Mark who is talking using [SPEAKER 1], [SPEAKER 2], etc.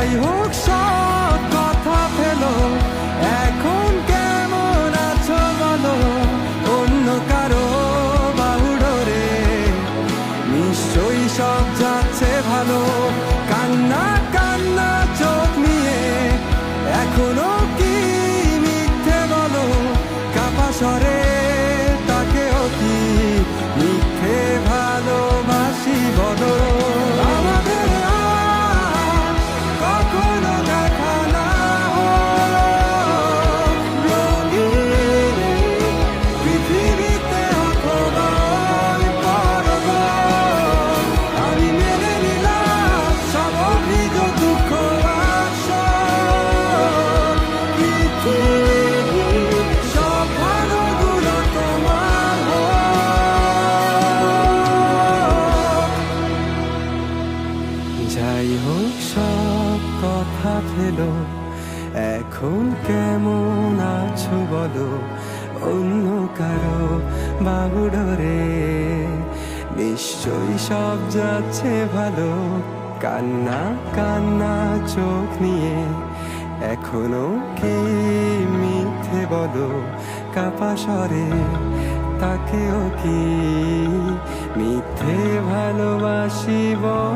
[SPEAKER 1] যাই হোক সব কথা ফেলো, এখন কেমন আছো বলো, অন্য কারো বাহুডোরে নিশ্চয়ই সব যাচ্ছে ভালো। কান্না কান্না চোখ নিয়ে এখনো কি মিথ্যে বলো, কাপা স্বরে তাকেও কি মিথ্যে ভালোবাসি বলো। আমাদের আর কখনো দেখা না হলো, রঙিন পৃথিবীতে অখবর পরব। আমি মেনে নিলাম সব অভিযোগ, দুঃখ আর শোক। পৃথিবীর সব ভালোগুলো তোমার হোক। যাই হোক সব কথা ফেলো, এখন কেমন আছো বলো, অন্য কারো বাহুডোরে নিশ্চয়ই সব যাচ্ছে ভালো। কান্না কান্না চোখ নিয়ে এখনো কি মিথ্যে বলো, কাপা স্বরে তাকেও কি মিথ্যে ভালোবাসি বলো।